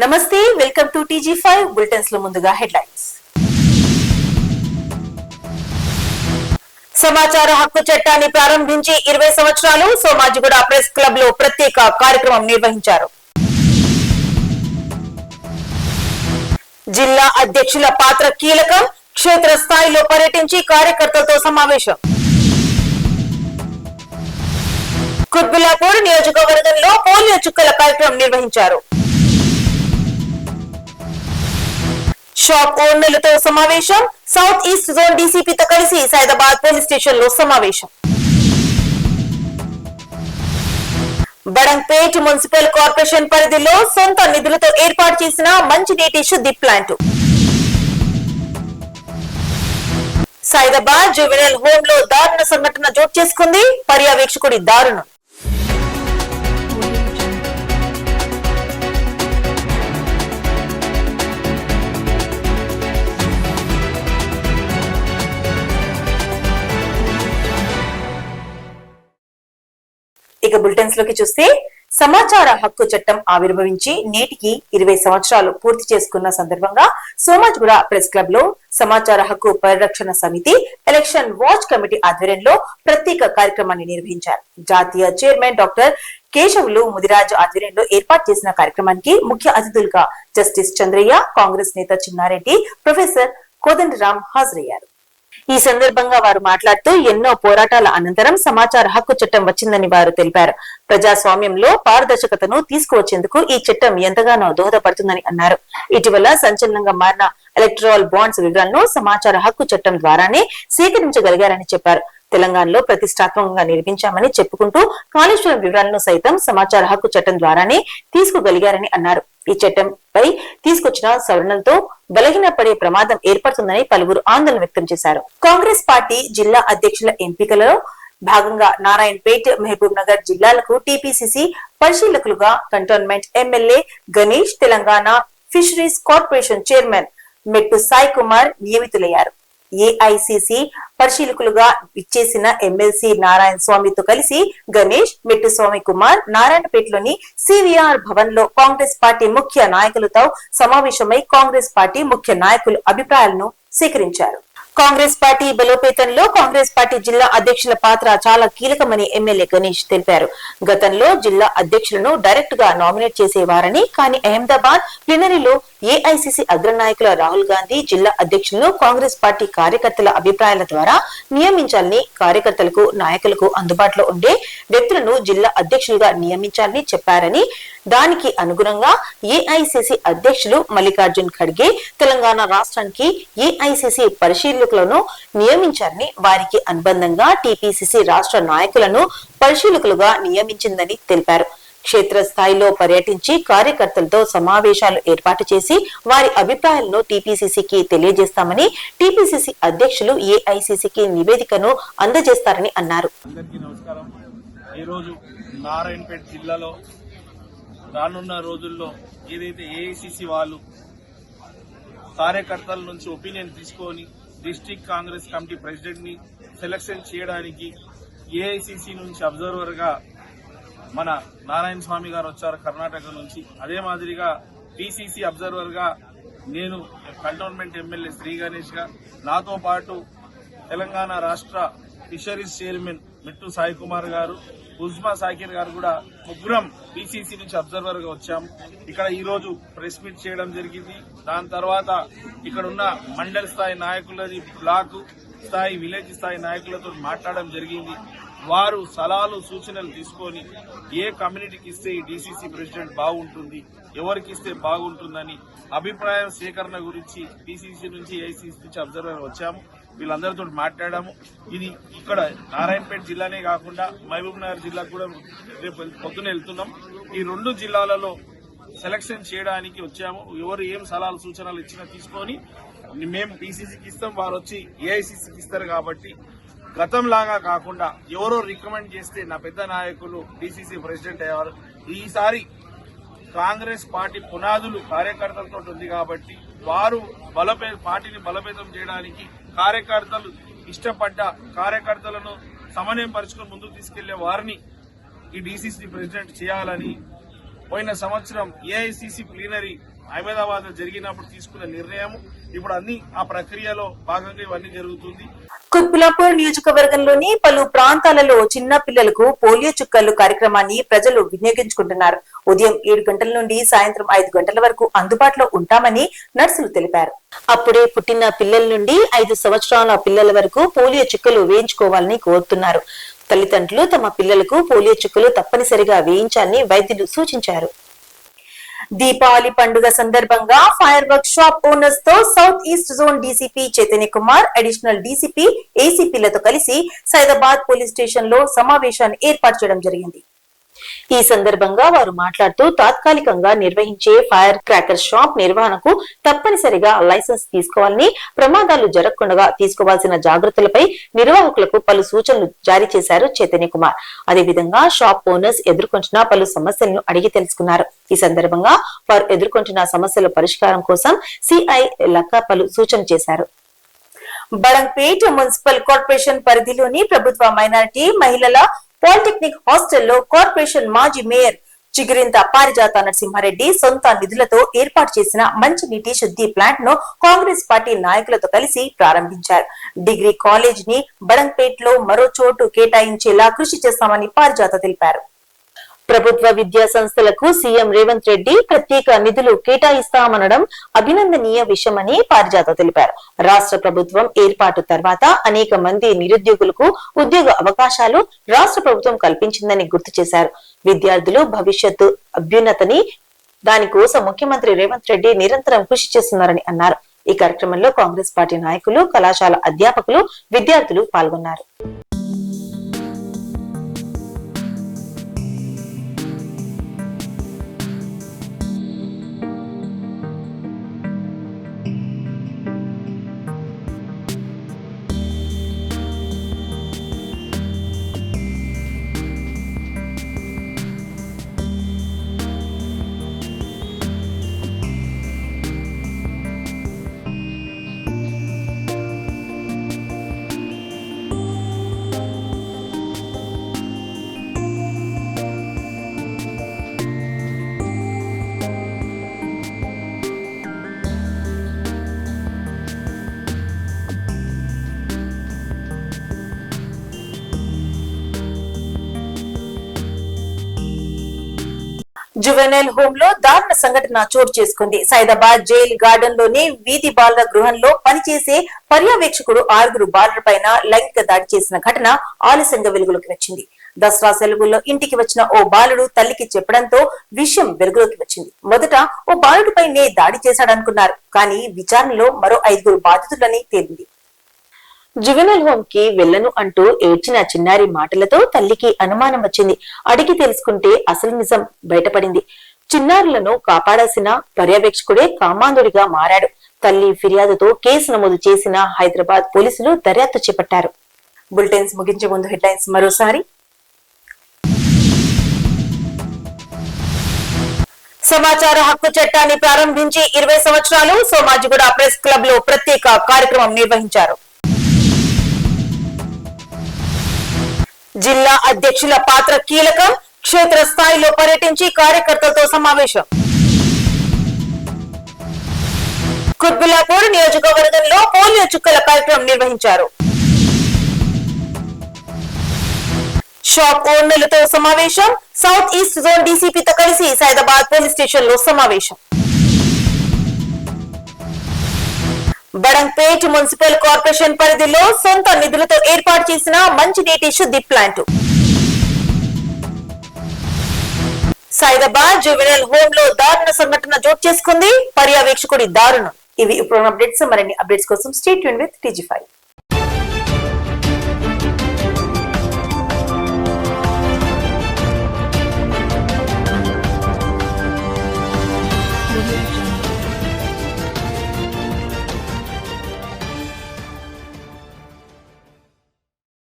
నమస్తే, welcome to TG5 bulletins లో ముందుగా హెడ్లైన్స్. సమాచార హక్కు చట్టాన్ని ప్రారంభించి 20 సంవత్సరాలు. సోమాజిగూడ ప్రెస్ క్లబ్ లో ప్రత్యేక కార్యక్రమం నిర్వహించారు. జిల్లా అధ్యక్షుల పాత్ర కీలకం. క్షేత్ర స్థాయిలో పర్యటించి కార్యకర్తలతో సమావేశం. కుత్బుల్లాపూర్ నియోజకవర్గంలో పోలియో చుక్కల కార్యక్రమం నిర్వహించారు. షాప్ ఓనర్లతో సమావేశం. సౌత్ ఈస్ట్ జోన్ డీసీపీతో కలిసి సైదాబాద్ పోలీస్ స్టేషన్ లో సమావేశం. బడంగ్పేట్ మున్సిపల్ కార్పొరేషన్ పరిధిలో సొంత నిధులతో ఏర్పాటు చేసిన మంచినీటి శుద్ధి ప్లాంట్. సైదాబాద్ జువెనైల్ హోమ్ లో దారుణ సంఘటన చోటు చేసుకుంది. పర్యవేక్షకుడి దారుణం. ఇక బులెటిన్స్ లోకి చూస్తే, సమాచార హక్కు చట్టం ఆవిర్భవించి నేటికి 20 సంవత్సరాలు పూర్తి చేసుకున్న సందర్భంగా సోమాజిగూడ ప్రెస్ క్లబ్ లో సమాచార హక్కు పరిరక్షణ సమితి, ఎలక్షన్ వాచ్ కమిటీ ఆధ్వర్యంలో ప్రత్యేక కార్యక్రమాన్ని నిర్వహించారు. జాతీయ చైర్మన్ డాక్టర్ కేశవులు ముదిరాజు ఆధ్వర్యంలో ఏర్పాటు చేసిన కార్యక్రమానికి ముఖ్య అతిథులుగా జస్టిస్ చంద్రయ్య, కాంగ్రెస్ నేత చిన్నారెడ్డి, ప్రొఫెసర్ కోదండరాం హాజరయ్యారు. ఈ సందర్భంగా వారు మాట్లాడుతూ ఎన్నో పోరాటాల అనంతరం సమాచార హక్కు చట్టం వచ్చిందని వారు తెలిపారు. ప్రజాస్వామ్యంలో పారదర్శకతను తీసుకువచ్చేందుకు ఈ చట్టం ఎంతగానో దోహదపడుతుందని అన్నారు. ఇటీవల సంచలనంగా మారిన ఎలక్టరల్ బాండ్స్ వివరాలను సమాచార హక్కు చట్టం ద్వారానే సేకరించగలిగారని చెప్పారు. తెలంగాణలో ప్రతిష్టాత్మకంగా నిర్మించామని చెప్పుకుంటూ కాళేశ్వరం వివరాలను సైతం సమాచార హక్కు చట్టం ద్వారానే తీసుకోగలిగారని అన్నారు. ఈ చట్టంపై తీసుకొచ్చిన సవరణలతో బలహీనపడే ప్రమాదం ఏర్పడుతుందని పలువురు ఆందోళన వ్యక్తం చేశారు. కాంగ్రెస్ పార్టీ జిల్లా అధ్యక్షుల ఎంపికలలో భాగంగా నారాయణపేట్, మహబూబ్ నగర్ జిల్లాలకు టీపీసీసీ పరిశీలకులుగా cantonment MLA Ganesh, Telangana fisheries corporation chairman Mettu Sai Kumar నియమితులయ్యారు. ఏఐసిసి పరిశీలకులుగా ఇచ్చేసిన ఎమ్మెల్సీ నారాయణ స్వామితో కలిసి గణేష్, మెట్టు స్వామి కుమార్ నారాయణపేటలోని సివిఆర్ భవన్ లో కాంగ్రెస్ పార్టీ ముఖ్య నాయకులతో సమావేశమై కాంగ్రెస్ పార్టీ ముఖ్య నాయకుల అభిప్రాయాలను సేకరించారు. కాంగ్రెస్ పార్టీ బలోపేతంలో కాంగ్రెస్ పార్టీ జిల్లా అధ్యక్షుల పాత్ర చాలా కీలకమని ఎమ్మెల్యే గణేష్ తెలిపారు. గతంలో జిల్లా అధ్యక్షులను డైరెక్ట్ గా నామినేట్ చేసేవారని, కానీ అహ్మదాబాద్ ప్లీనరీలో ఏఐసిసి అగ్రనాయకుల రాహుల్ గాంధీ జిల్లా అధ్యక్షులను కాంగ్రెస్ పార్టీ కార్యకర్తల అభిప్రాయాల ద్వారా నియమించాలని, కార్యకర్తలకు నాయకులకు అందుబాటులో ఉండే వ్యక్తులను జిల్లా అధ్యక్షులుగా నియమించాలని చెప్పారని, దానికి అనుగుణంగా ఏఐసిసి అధ్యక్షులు మల్లికార్జున్ ఖర్గే తెలంగాణ రాష్ట్రానికి ఏఐసిసి పరిశీలకులను నియమించారని, వారికి అనుబంధంగా టీపీసీసీ రాష్ట్ర నాయకులను పరిశీలకులుగా నియమించిందని తెలిపారు. క్షేత్రస్థాయిలో పర్యటించి కార్యకర్తలతో సమావేశాలు ఏర్పాటు చేసి వారి అభిప్రాయాలను టీపీసీసీకి తెలియజేస్తామని, టీపీసీసీ అధ్యక్షులు ఏఐసిసికి నివేదికను అందజేస్తారని అన్నారు. రానున్న రోజుల్లో ఏదైతే ఏఐసిసి వాళ్ళు కార్యకర్తల నుంచి ఒపీనియన్ తీసుకొని డిస్ట్రిక్ట్ కాంగ్రెస్ కమిటీ ప్రెసిడెంట్ ని సెలక్షన్ చేయడానికి ఏఐసిసి నుంచి అబ్జర్వర్ గా మన నారాయణ స్వామి గారు వచ్చారు కర్ణాటక నుంచి. అదే మాదిరిగా పిసిసి అబ్జర్వర్ గా నేను కంటోన్మెంట్ ఎమ్మెల్యే శ్రీ గణేష్ గా, నాతో పాటు తెలంగాణ రాష్ట్ర ఫిషరీస్ చైర్మన్ మెట్టు సాయి కుమార్ గారు, ఉజ్మా సాకిర్ గారు కూడా ముగ్గురం పిసిసి నుంచి అబ్జర్వర్ గా వచ్చాము. ఇక్కడ ఈ రోజు ప్రెస్ మీట్ చేయడం జరిగింది. దాని తర్వాత ఇక్కడ ఉన్న మండల స్థాయి నాయకులని, బ్లాక్ స్థాయి, విలేజ్ స్థాయి నాయకులతో మాట్లాడడం జరిగింది. వారు సలహాలు సూచనలు తీసుకొని ఏ కమ్యూనిటీకి ఇస్తే ఈ డీసీసీ ప్రెసిడెంట్ బాగుంటుంది, ఎవరికి ఇస్తే బాగుంటుందని అభిప్రాయం సేకరణ గురించి పిసిసి నుంచి ఏఐసిసి నుంచి అబ్జర్వర్ వచ్చాము. వీళ్ళందరితో మాట్లాడాము. ఇది ఇక్కడ నారాయణపేట జిల్లానే కాకుండా మహబూబ్ నగర్ జిల్లాకు కూడా రేపు పొద్దున వెళ్తున్నాం. ఈ 2 జిల్లాలలో సెలక్షన్ చేయడానికి వచ్చాము. ఎవరు ఏం సలహాలు సూచనలు ఇచ్చినా తీసుకొని మేము పిసిసికి ఇస్తాం, వారు వచ్చి ఏఐసిసికి ఇస్తారు. కాబట్టి గతంలాగా కాకుండా ఎవరో రికమెండ్ చేస్తే నా పెద్ద నాయకులు డీసీసీ ప్రెసిడెంట్ అయ్యారు. ఈసారి కాంగ్రెస్ పార్టీ పునాదులు కార్యకర్తలతో ఉంది కాబట్టి వారు పార్టీని బలోపేతం చేయడానికి, కార్యకర్తలు ఇష్టపడ్డ కార్యకర్తలను సమన్వయం పరుచుకొని ముందుకు తీసుకెళ్లే వారిని ఈ డీసీసీ ప్రెసిడెంట్ చేయాలని పోయిన సంవత్సరం ఏఐసిసి ప్లీనరీ అహ్మదాబాద్ లో జరిగినప్పుడు తీసుకున్న నిర్ణయం ఇప్పుడు అన్ని ఆ ప్రక్రియలో భాగంగా ఇవన్నీ జరుగుతుంది. కుత్బుల్లాపూర్ నియోజకవర్గంలోని పలు ప్రాంతాలలో చిన్న పిల్లలకు పోలియో చుక్కలు కార్యక్రమాన్ని ప్రజలు వినియోగించుకుంటున్నారు. ఉదయం 7 గంటల నుండి సాయంత్రం 5 గంటల వరకు అందుబాటులో ఉంటామని నర్సులు తెలిపారు. అప్పుడే పుట్టిన పిల్లల నుండి 5 సంవత్సరాల పిల్లల వరకు పోలియో చుక్కలు వేయించుకోవాలని కోరుతున్నారు. తల్లిదండ్రులు తమ పిల్లలకు పోలియో చుక్కలు తప్పనిసరిగా వేయించాలని వైద్యులు సూచించారు. దీపావళి పండుగ సందర్భంగా ఫైర్ వర్క్ షాప్ ఓనర్స్ తో south east zone DCP Chaitanya Kumar, additional DCP, ఏసీపీలతో కలిసి సైదాబాద్ పోలీస్ స్టేషన్ లో సమావేశాన్ని ఏర్పాటు చేయడం జరిగింది. ఈ సందర్భంగా వారు మాట్లాడుతూ తాత్కాలికంగా నిర్వహించే ఫైర్ క్రాకర్ షాప్ నిర్వహణకు తప్పనిసరిగా లైసెన్స్ తీసుకోవాలని, ప్రమాదాలు జరగకుండా తీసుకోవాల్సిన జాగ్రత్తలపై నిర్వాహకులకు పలు సూచనలు జారీ చేశారు చైతన్య కుమార్. అదేవిధంగా షాప్ ఓనర్స్ ఎదుర్కొంటున్న పలు సమస్యలను అడిగి తెలుసుకున్నారు. ఈ సందర్భంగా వారు ఎదుర్కొంటున్న సమస్యల పరిష్కారం కోసం సిఐ లక్క పలు సూచన చేశారు. బడంగ్పేట్ మున్సిపల్ కార్పొరేషన్ పరిధిలోని ప్రభుత్వ మైనారిటీ మహిళల పాలిటెక్నిక్ హాస్టల్లో కార్పొరేషన్ మాజీ మేయర్ చిగురింత పారిజాత నరసింహారెడ్డి సొంత నిధులతో ఏర్పాటు చేసిన మంచినీటి శుద్ధి ప్లాంట్ ను కాంగ్రెస్ పార్టీ నాయకులతో కలిసి ప్రారంభించారు. డిగ్రీ కాలేజ్ ని బడంగ్పేట్ లో మరో చోటు కేటాయించేలా కృషి చేస్తామని పారిజాత తెలిపారు. ప్రభుత్వ విద్యా సంస్థలకు సీఎం రేవంత్ రెడ్డి ప్రత్యేక నిధులు కేటాయిస్తామనడం అభినందనీయ విషయమని పారిజాత తెలిపారు. రాష్ట్ర ప్రభుత్వం ఏర్పాటు తర్వాత అనేక మంది నిరుద్యోగులకు ఉద్యోగ అవకాశాలు రాష్ట్ర ప్రభుత్వం కల్పించిందని గుర్తు చేశారు. విద్యార్థులు భవిష్యత్తు అభ్యున్నతని దానికోసం ముఖ్యమంత్రి రేవంత్ రెడ్డి నిరంతరం కృషి చేస్తున్నారని అన్నారు. ఈ కార్యక్రమంలో కాంగ్రెస్ పార్టీ నాయకులు, కళాశాల అధ్యాపకులు, విద్యార్థులు పాల్గొన్నారు. జువెనైల్ హోమ్ లో దారుణ సంఘటన చోటు చేసుకుంది. సైదాబాద్ జైల్ గార్డెన్ లోని వీధి బాలుర గృహంలో పనిచేసే పర్యవేక్షకుడు 6 బాలుర పైన లైంగిక దాడి చేసిన ఘటన ఆలస్యంగా వెలుగులోకి వచ్చింది. దసరా సెలవుల్లో ఇంటికి వచ్చిన ఓ బాలుడు తల్లికి చెప్పడంతో విషయం వెలుగులోకి వచ్చింది. మొదట ఓ బాలుడిపైనే దాడి చేశాడనుకున్నారు. కానీ విచారణలో మరో 5 బాధితులని తేలింది. జువెనైల్ హోమ్ కి వెళ్లను అంటూ ఏడ్చిన చిన్నారి మాటలతో తల్లికి అనుమానం వచ్చింది. అడిగి తెలుసుకుంటే అసలు నిజం బయటపడింది. చిన్నారులను కాపాడాల్సిన పర్యవేక్షకుడే కామాంధుడిగా మారాడు. తల్లి ఫిర్యాదుతో కేసు నమోదు చేసిన హైదరాబాద్ పోలీసులు దర్యాప్తు చేపట్టారు. బులెటిన్స్ ముగించే ముందు హెడ్లైన్స్ మరోసారి. సమాచార హక్కు చట్టాన్ని ప్రారంభించి 20 సంవత్సరాలు. సోమాజిగూడ ప్రెస్ క్లబ్ లో ప్రత్యేక కార్యక్రమం నిర్వహించారు. జిల్లా అధ్యక్షుల పాత్ర కీలకం. క్షేత్ర స్థాయిలో పర్యటించి కార్యకర్తలతో సమావేశం. కుత్బుల్లాపూర్ నియోజకవర్గంలో పోలియో చుక్కల కార్యక్రమం నిర్వహించారు. షాప్ ఓనర్లతో సమావేశం. సౌత్ ఈస్ట్ జోన్ డీసీపీతో కలిసి సైదాబాద్ పోలీస్ స్టేషన్ లో సమావేశం. బడంగ్పేట్ మున్సిపల్ కార్పొరేషన్ పరిధిలో సొంత నిధులతో ఏర్పాటు చేసిన మంచినీటి శుద్ధి ప్లాంట్. సైదాబాద్ జువెనైల్ హోమ్ లో దారుణ సంఘటన చోటు చేసుకుంది. పర్యవేక్షకుడి దారుణం. ఇవి ఇప్పుడు అప్డేట్స్. మరిన్ని అప్డేట్స్ కోసం స్టే ట్యూన్ విత్ TG5.